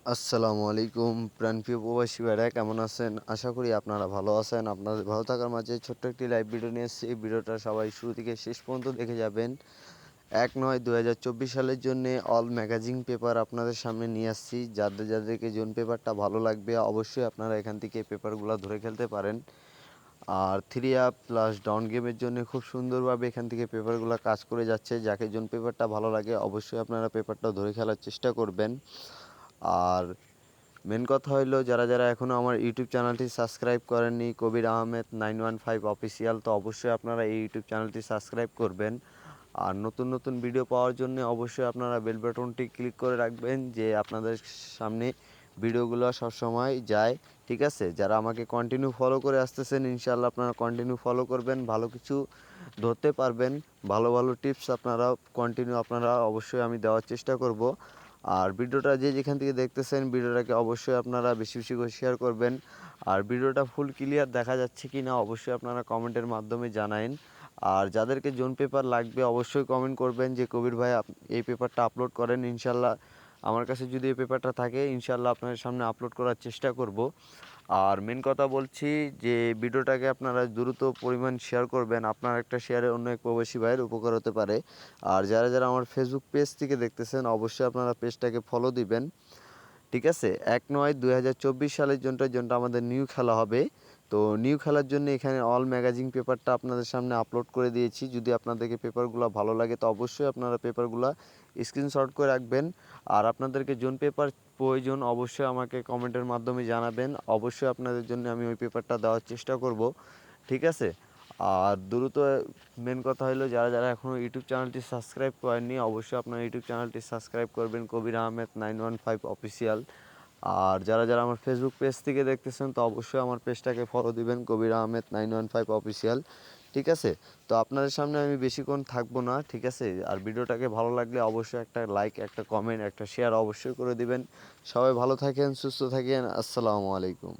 আসসালামু আলাইকুম প্রাণপ্রিয় প্রবাসী ভাইরা কেমন আছেন? আশা করি আপনারা ভালো আছেন। আপনাদের ভালো থাকার মাঝে ছোট্ট একটি লাইভ ভিডিও নিয়ে এসেছি। ভিডিওটা সবাই শুরু থেকে শেষ পর্যন্ত দেখে যাবেন। ১/৯/২০২৪ সালের জন্য অল ম্যাগাজিন পেপার আপনাদের সামনে নিয়ে আসছি। যাদেরকে জোন পেপারটা ভালো লাগবে অবশ্যই আপনারা এখান থেকে পেপারগুলো ধরে খেলতে পারেন। আর 3 আপ প্লাস ডাউন গেমের জন্য খুব সুন্দরভাবে এখান থেকে পেপারগুলো কাজ করে যাচ্ছে। যাকে জোন পেপারটা ভালো লাগে অবশ্যই আপনারা পেপারটা ধরে খেলার চেষ্টা করবেন। আর মেন কথা হইলো যারা এখনও আমার ইউটিউব চ্যানেলটি সাবস্ক্রাইব করেননি কবির আহমেদ 915 অফিসিয়াল, তো অবশ্যই আপনারা এই ইউটিউব চ্যানেলটি সাবস্ক্রাইব করবেন। আর নতুন ভিডিও পাওয়ার জন্য অবশ্যই আপনারা বেল বাটনটি ক্লিক করে রাখবেন, যে আপনাদের সামনে ভিডিওগুলো সবসময় যায়। ঠিক আছে, যারা আমাকে কন্টিনিউ ফলো করে আসতেছেন ইনশাআল্লাহ আপনারা কন্টিনিউ ফলো করবেন, ভালো কিছু ধরতে পারবেন। ভালো টিপস আপনারা কন্টিনিউ আপনারা অবশ্যই আমি দেওয়ার চেষ্টা করব। আর ভিডিওটা যে যেখান থেকে দেখতেছেন ভিডিওটাকে অবশ্যই আপনারা বেশি করে শেয়ার করবেন। আর ভিডিওটা ফুল ক্লিয়ার দেখা যাচ্ছে কি না অবশ্যই আপনারা কমেন্টের মাধ্যমে জানাবেন। আর যাদেরকে জোন পেপার লাগবে অবশ্যই কমেন্ট করবেন যে কবির ভাই এই পেপারটা আপলোড করেন। ইনশাল্লাহ আমার কাছে যদি এই পেপারটা থাকে ইনশাল্লাহ আপনাদের সামনে আপলোড করার চেষ্টা করব। আর মেন কথা বলছি যে ভিডিওটাকে আপনারা দ্রুত পরিমাণ শেয়ার করবেন। আপনার একটা শেয়ারে অন্য এক প্রবাসী ভাইয়ের উপকার হতে পারে। আর যারা আমার ফেসবুক পেজ থেকে দেখতেছেন অবশ্যই আপনারা পেজটাকে ফলো দিবেন। ঠিক আছে, ১/৯/২০২৪ সালের জন্য আমাদের নিউ খেলা হবে। তো নিউ খেলার জন্য এখানে অল ম্যাগাজিন পেপারটা আপনাদের সামনে আপলোড করে দিয়েছি। যদি আপনাদেরকে পেপারগুলো ভালো লাগে তো অবশ্যই আপনারা পেপারগুলো স্ক্রিনশট করে রাখবেন। আর আপনাদেরকে জোন পেপার প্রয়োজন অবশ্যই আমাকে কমেন্টের মাধ্যমে জানাবেন। অবশ্যই আপনাদের জন্য আমি ওই পেপারটা দেওয়ার চেষ্টা করব। ঠিক আছে, আর দ্রুত মেন কথা হলো যারা এখনও ইউটিউব চ্যানেলটি সাবস্ক্রাইব করেননি অবশ্যই আপনার ইউটিউব চ্যানেলটি সাবস্ক্রাইব করবেন কবির আহমেদ 915 অফিসিয়াল। আর যারা আমার ফেসবুক পেজ থেকে দেখতেছেন তো অবশ্যই আমার পেজটাকে ফলো দিবেন কবির আহমেদ 915 অফিসিয়াল। ঠিক আছে, তো আপনাদের সামনে আমি বেশিক্ষণ থাকবো না। ঠিক আছে, আর ভিডিওটাকে ভালো লাগলে অবশ্যই একটা লাইক, একটা কমেন্ট, একটা শেয়ার অবশ্যই করে দিবেন। সবাই ভালো থাকেন, সুস্থ থাকেন। আসসালামু আলাইকুম।